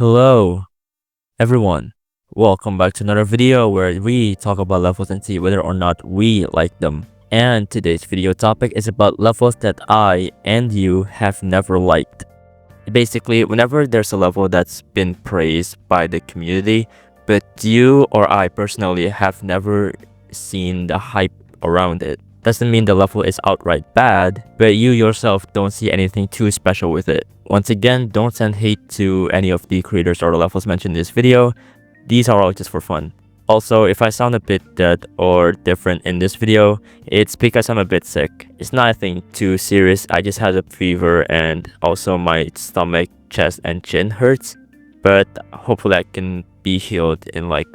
Hello, everyone. Welcome back to another video where we talk about levels and see whether or not we like them. And today's video topic is about levels that I and you have never liked. Basically, whenever there's a level that's been praised by the community, but you or I personally have never seen the hype around it. Doesn't mean the level is outright bad, but you yourself don't see anything too special with it. Once again, don't send hate to any of the creators or the levels mentioned in this video. These are all just for fun. Also, if I sound a bit dead or different in this video, it's because I'm a bit sick. It's nothing too serious, I just had a fever and also my stomach, chest and chin hurts. But hopefully I can be healed in like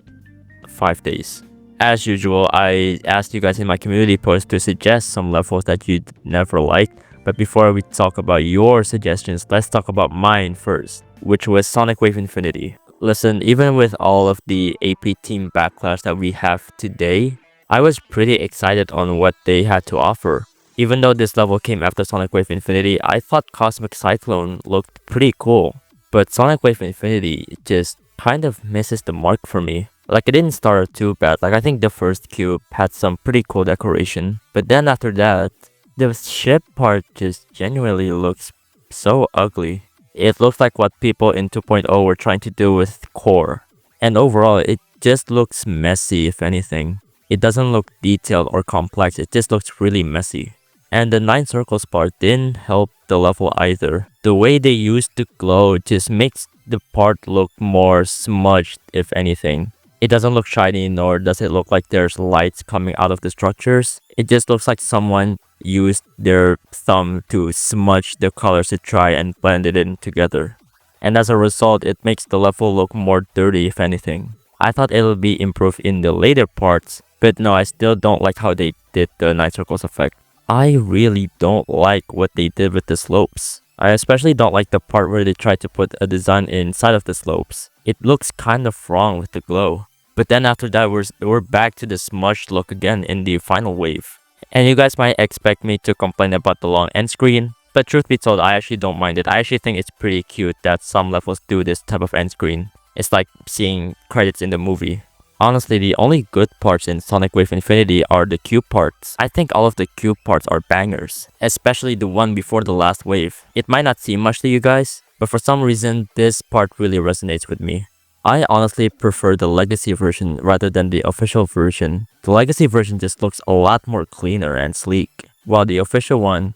5 days. As usual, I asked you guys in my community post to suggest some levels that you'd never liked. But before we talk about your suggestions, let's talk about mine first, which was Sonic Wave Infinity. Listen, even with all of the AP team backlash that we have today, I was pretty excited on what they had to offer. Even though this level came after Sonic Wave Infinity, I thought Cosmic Cyclone looked pretty cool. But Sonic Wave Infinity just kind of misses the mark for me. Like, it didn't start too bad. Like, I think the first cube had some pretty cool decoration. But then after that, the ship part just genuinely looks so ugly. It looks like what people in 2.0 were trying to do with Core. And overall, it just looks messy if anything. It doesn't look detailed or complex, it just looks really messy. And the 9 circles part didn't help the level either. The way they used the glow just makes the part look more smudged if anything. It doesn't look shiny, nor does it look like there's lights coming out of the structures. It just looks like someone used their thumb to smudge the colors to try and blend it in together. And as a result, it makes the level look more dirty if anything. I thought it'll be improved in the later parts, but no, I still don't like how they did the 9 circles effect. I really don't like what they did with the slopes. I especially don't like the part where they tried to put a design inside of the slopes. It looks kind of wrong with the glow. But then after that, we're back to the smudged look again in the final wave. And you guys might expect me to complain about the long end screen, but truth be told, I actually don't mind it. I actually think it's pretty cute that some levels do this type of end screen. It's like seeing credits in the movie. Honestly, the only good parts in Sonic Wave Infinity are the cube parts. I think all of the cube parts are bangers, especially the one before the last wave. It might not seem much to you guys, but for some reason, this part really resonates with me. I honestly prefer the legacy version rather than the official version. The legacy version just looks a lot more cleaner and sleek, while the official one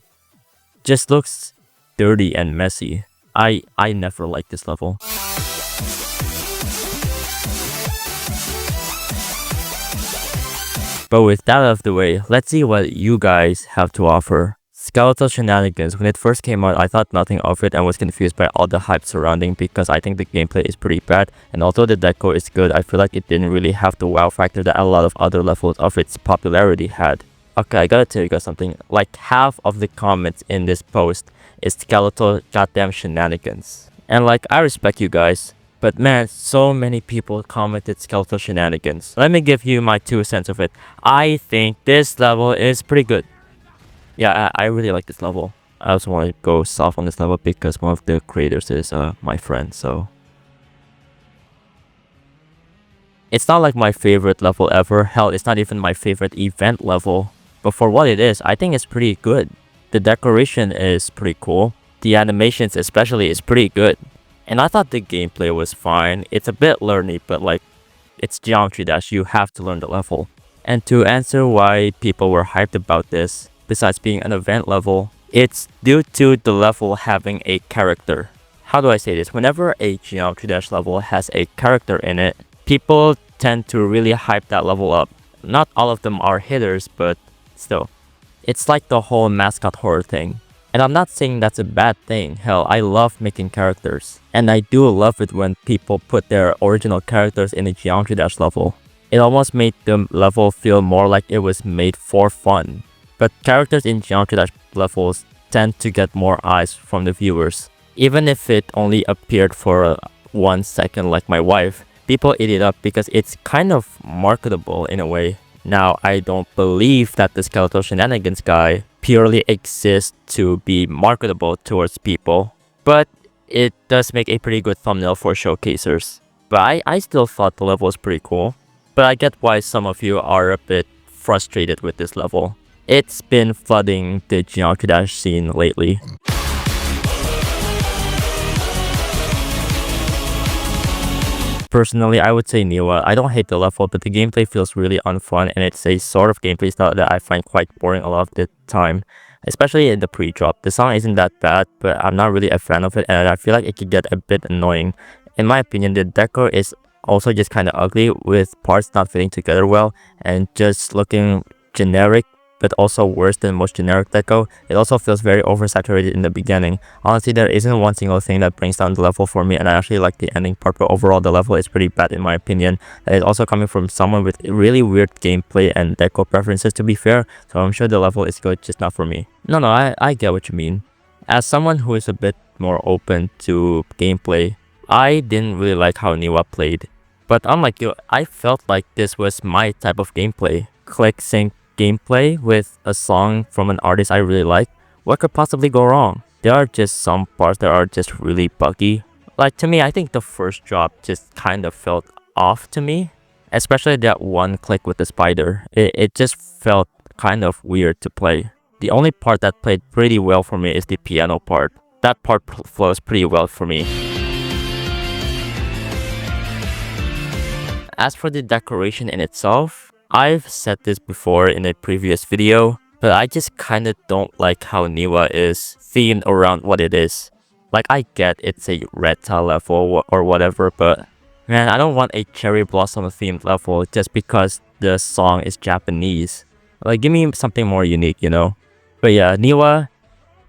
just looks dirty and messy. I never liked this level. But with that out of the way, let's see what you guys have to offer. Skeletal Shenanigans. When it first came out, I thought nothing of it and was confused by all the hype surrounding because I think the gameplay is pretty bad, and although the deco is good, I feel like it didn't really have the wow factor that a lot of other levels of its popularity had. Okay, I gotta tell you guys something. Like, half of the comments in this post is Skeletal goddamn Shenanigans. And like, I respect you guys, but man, so many people commented Skeletal Shenanigans. Let me give you my 2 cents of it. I think this level is pretty good. Yeah, I really like this level. I also want to go soft on this level because one of the creators is my friend, so. It's not like my favorite level ever. Hell, it's not even my favorite event level. But for what it is, I think it's pretty good. The decoration is pretty cool. The animations especially is pretty good. And I thought the gameplay was fine. It's a bit learny, but like, it's Geometry Dash, you have to learn the level. And to answer why people were hyped about this, besides being an event level, it's due to the level having a character. How do I say this? Whenever a Geometry Dash level has a character in it, people tend to really hype that level up. Not all of them are hitters, but still. It's like the whole mascot horror thing. And I'm not saying that's a bad thing. Hell, I love making characters. And I do love it when people put their original characters in a Geometry Dash level. It almost made the level feel more like it was made for fun. But characters in Geometry Dash levels tend to get more eyes from the viewers. Even if it only appeared for 1 second like my wife, people eat it up because it's kind of marketable in a way. Now, I don't believe that the Skeletal Shenanigans guy purely exists to be marketable towards people, but it does make a pretty good thumbnail for showcasers. But I still thought the level was pretty cool. But I get why some of you are a bit frustrated with this level. It's been flooding the Geometry Dash scene lately. Personally, I would say Niwa. I don't hate the level, but the gameplay feels really unfun, and it's a sort of gameplay style that I find quite boring a lot of the time, especially in the pre-drop. The song isn't that bad, but I'm not really a fan of it, and I feel like it could get a bit annoying. In my opinion, the decor is also just kind of ugly, with parts not fitting together well and just looking generic, but also worse than most generic deco. It also feels very oversaturated in the beginning. Honestly, there isn't one single thing that brings down the level for me, and I actually like the ending part, but overall the level is pretty bad in my opinion. That is also coming from someone with really weird gameplay and deco preferences, to be fair, so I'm sure the level is good, just not for me. No, I get what you mean. As someone who is a bit more open to gameplay, I didn't really like how Niwa played. But unlike you, I felt like this was my type of gameplay. Click sync gameplay with a song from an artist I really like. What could possibly go wrong? There are just some parts that are just really buggy. Like, to me, I think the first drop just kind of felt off to me. Especially that one click with the spider. It just felt kind of weird to play. The only part that played pretty well for me is the piano part. That part flows pretty well for me. As for the decoration in itself, I've said this before in a previous video, but I just kinda don't like how Niwa is themed around what it is. Like, I get it's a red tile level or whatever, but man, I don't want a cherry blossom themed level just because the song is Japanese. Like, give me something more unique, you know? But yeah, Niwa,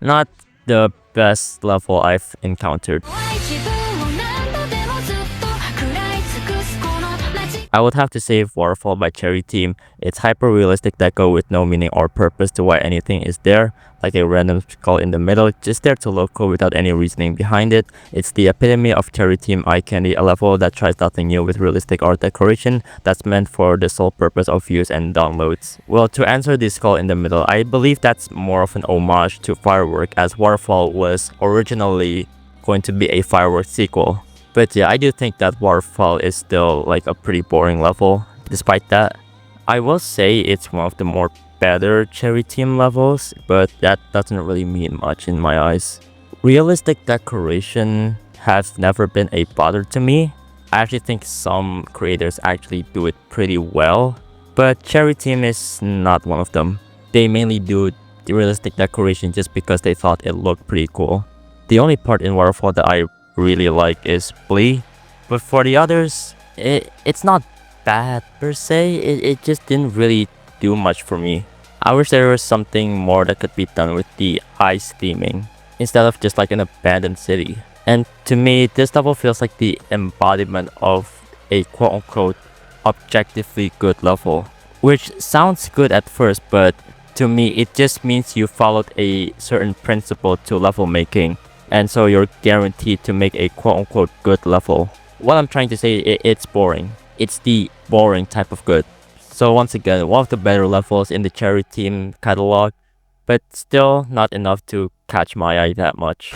not the best level I've encountered. I would have to say Waterfall by Cherry Team. It's hyper-realistic deco with no meaning or purpose to why anything is there, like a random skull in the middle, just there to look cool without any reasoning behind it. It's the epitome of Cherry Team eye candy, a level that tries nothing new with realistic art decoration that's meant for the sole purpose of views and downloads. Well, to answer the skull in the middle, I believe that's more of an homage to Firework, as Waterfall was originally going to be a Firework sequel. But yeah, I do think that Waterfall is still like a pretty boring level. Despite that, I will say it's one of the more better Cherry Team levels, but that doesn't really mean much in my eyes. Realistic decoration has never been a bother to me. I actually think some creators actually do it pretty well, but Cherry Team is not one of them. They mainly do the realistic decoration just because they thought it looked pretty cool. The only part in Waterfall that I really like is Blee, but for the others, it's not bad per se. It just didn't really do much for me. I wish there was something more that could be done with the ice theming instead of just like an abandoned city. And to me, this level feels like the embodiment of a quote-unquote objectively good level, which sounds good at first, but to me it just means you followed a certain principle to level making, and so you're guaranteed to make a quote-unquote good level. What I'm trying to say, it's boring. It's the boring type of good. So once again, one of the better levels in the Cherry Team catalog, but still not enough to catch my eye that much.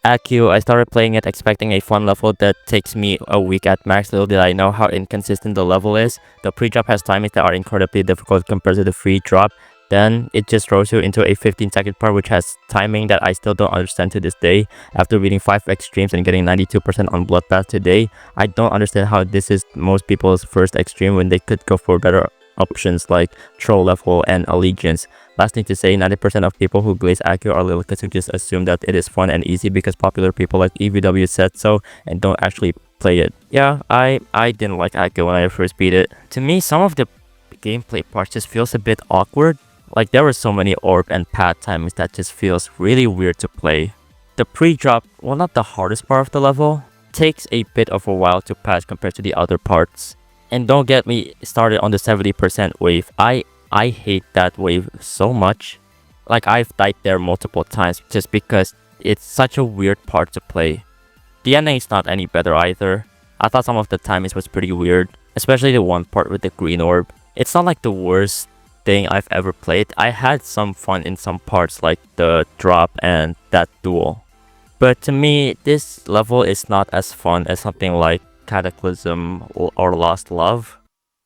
Accio, I started playing it expecting a fun level that takes me a week at max. Little did I know how inconsistent the level is. The pre-drop has timings that are incredibly difficult compared to the free drop. Then it just throws you into a 15-second part which has timing that I still don't understand to this day. After reading 5 extremes and getting 92% on Bloodbath today, I don't understand how this is most people's first extreme when they could go for better options like Troll level and Allegiance. Last thing to say, 90% of people who glaze Accio are little kids who just assume that it is fun and easy because popular people like EVW said so and don't actually play it. Yeah, I didn't like Accio when I first beat it. To me, some of the gameplay parts just feels a bit awkward. Like, there were so many orb and pad timings that just feels really weird to play. The pre-drop, well, not the hardest part of the level, takes a bit of a while to pass compared to the other parts. And don't get me started on the 70% wave. I hate that wave so much. Like, I've died there multiple times just because it's such a weird part to play. The ending is not any better either. I thought some of the timings was pretty weird, especially the one part with the green orb. It's not like the worst thing I've ever played. I had some fun in some parts like the drop and that duel. But to me, this level is not as fun as something like Cataclysm or Lost Love.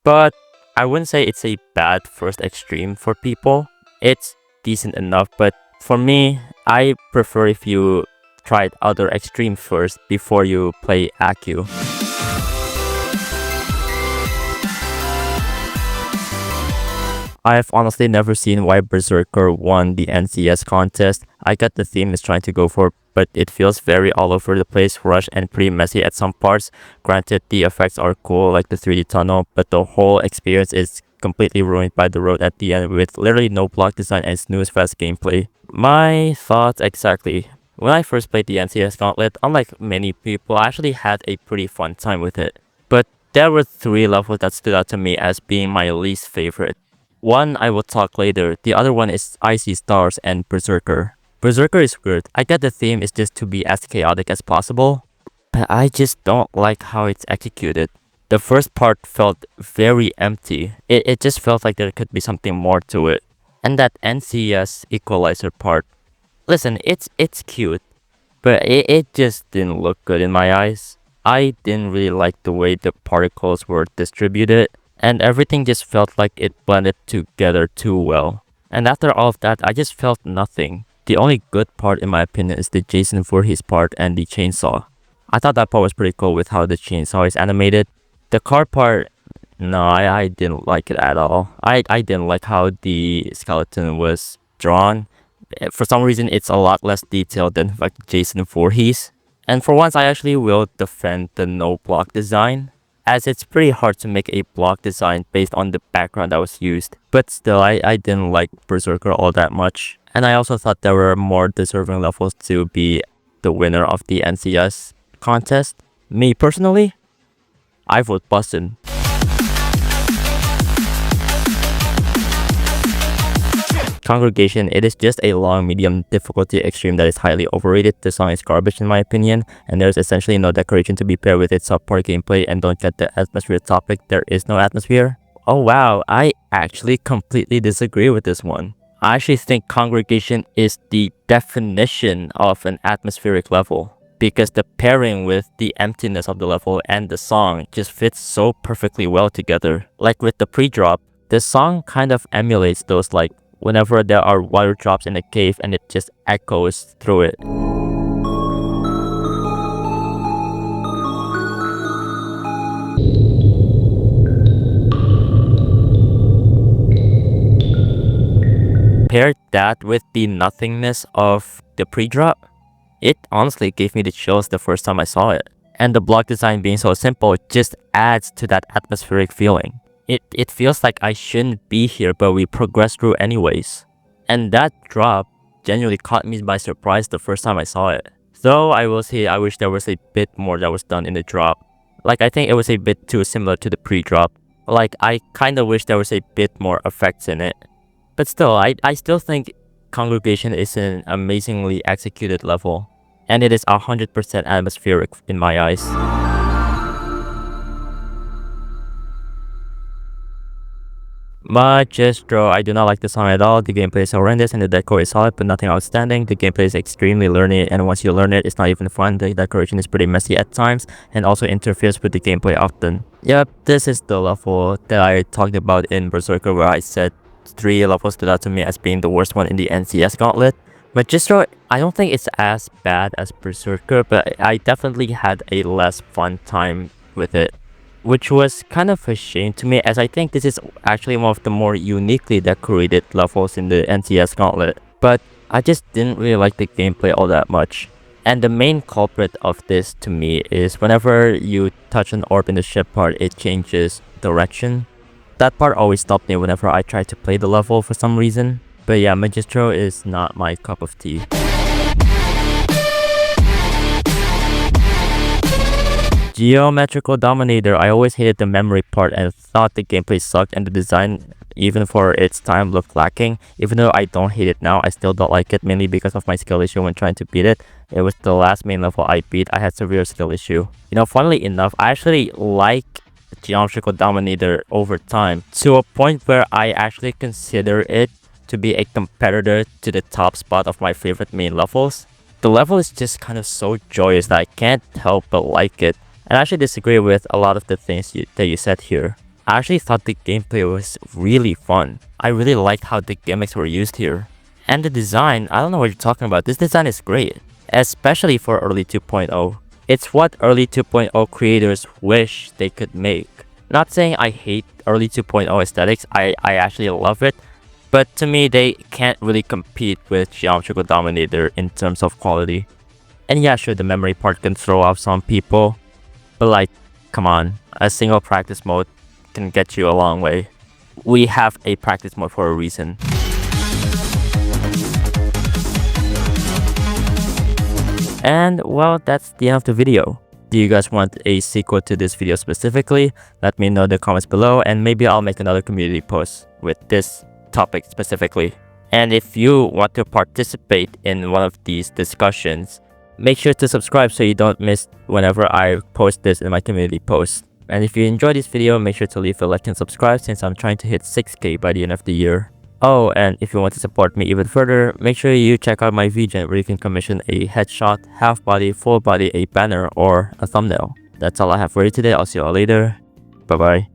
But I wouldn't say it's a bad first extreme for people. It's decent enough, but for me, I prefer if you tried other extreme first before you play Aku. I've honestly never seen why Berserker won the NCS contest. I get the theme is trying to go for, but it feels very all over the place, rushed, and pretty messy at some parts. Granted, the effects are cool like the 3D tunnel, but the whole experience is completely ruined by the road at the end with literally no block design and snooze fast gameplay. My thoughts exactly. When I first played the NCS Gauntlet, unlike many people, I actually had a pretty fun time with it. But there were 3 levels that stood out to me as being my least favorite. One I will talk later, the other one is Icy Stars and Berserker. Berserker is good. I get the theme is just to be as chaotic as possible, but I just don't like how it's executed. The first part felt very empty. It just felt like there could be something more to it. And that NCS equalizer part, listen, it's cute, but it just didn't look good in my eyes. I didn't really like the way the particles were distributed, and everything just felt like it blended together too well. And after all of that, I just felt nothing. The only good part in my opinion is the Jason Voorhees part and the chainsaw. I thought that part was pretty cool with how the chainsaw is animated. The car part, no, I didn't like it at all. I didn't like how the skeleton was drawn. For some reason, it's a lot less detailed than like Jason Voorhees. And for once, I actually will defend the no block design, as it's pretty hard to make a block design based on the background that was used. But still, I didn't like Berserker all that much. And I also thought there were more deserving levels to be the winner of the NCS contest. Me personally, I vote Bustin'. Congregation, it is just a long medium difficulty extreme that is highly overrated. The song is garbage in my opinion, and there's essentially no decoration to be paired with its subpar gameplay, and don't get the atmosphere topic, there is no atmosphere. Oh wow, I actually completely disagree with this one. I actually think Congregation is the definition of an atmospheric level, because the pairing with the emptiness of the level and the song just fits so perfectly well together. Like with the pre-drop, the song kind of emulates those, like whenever there are water drops in a cave and it just echoes through it. Pair that with the nothingness of the pre-drop, it honestly gave me the chills the first time I saw it. And the block design being so simple just adds to that atmospheric feeling. It feels like I shouldn't be here, but we progress through anyways. And that drop genuinely caught me by surprise the first time I saw it. Though I will say I wish there was a bit more that was done in the drop. Like I think it was a bit too similar to the pre-drop. Like I kinda wish there was a bit more effects in it. But still, I still think Congregation is an amazingly executed level. And it is 100% atmospheric in my eyes. Magestro, I do not like the song at all. The gameplay is horrendous and the decor is solid but nothing outstanding. The gameplay is extremely learny, and once you learn it, it's not even fun. The decoration is pretty messy at times and also interferes with the gameplay often. Yep, this is the level that I talked about in Berserker, where I said 3 levels stood out to me as being the worst one in the NCS Gauntlet. Magestro, I don't think it's as bad as Berserker, but I definitely had a less fun time with it, which was kind of a shame to me, as I think this is actually one of the more uniquely decorated levels in the NCS Gauntlet. But I just didn't really like the gameplay all that much. And the main culprit of this to me is whenever you touch an orb in the ship part, it changes direction. That part always stopped me whenever I tried to play the level for some reason. But yeah, Magestro is not my cup of tea. Geometrical Dominator, I always hated the memory part and thought the gameplay sucked, and the design, even for its time, looked lacking. Even though I don't hate it now, I still don't like it, mainly because of my skill issue when trying to beat it. It was the last main level I beat, I had severe skill issue. You know, funnily enough, I actually like Geometrical Dominator over time, to a point where I actually consider it to be a competitor to the top spot of my favorite main levels. The level is just kind of so joyous that I can't help but like it. And I actually disagree with a lot of the things that you said here. I actually thought the gameplay was really fun. I really liked how the gimmicks were used here. And the design, I don't know what you're talking about. This design is great, especially for early 2.0. It's what early 2.0 creators wish they could make. Not saying I hate early 2.0 aesthetics, I actually love it. But to me, they can't really compete with Geometrical Dominator in terms of quality. And yeah, sure, the memory part can throw off some people. But like, come on, a single practice mode can get you a long way. We have a practice mode for a reason. And well, that's the end of the video. Do you guys want a sequel to this video specifically? Let me know in the comments below, and maybe I'll make another community post with this topic specifically. And if you want to participate in one of these discussions, make sure to subscribe so you don't miss whenever I post this in my community post. And if you enjoyed this video, make sure to leave a like and subscribe since I'm trying to hit 6K by the end of the year. Oh, and if you want to support me even further, make sure you check out my VGen where you can commission a headshot, half body, full body, a banner, or a thumbnail. That's all I have for you today. I'll see you all later. Bye bye.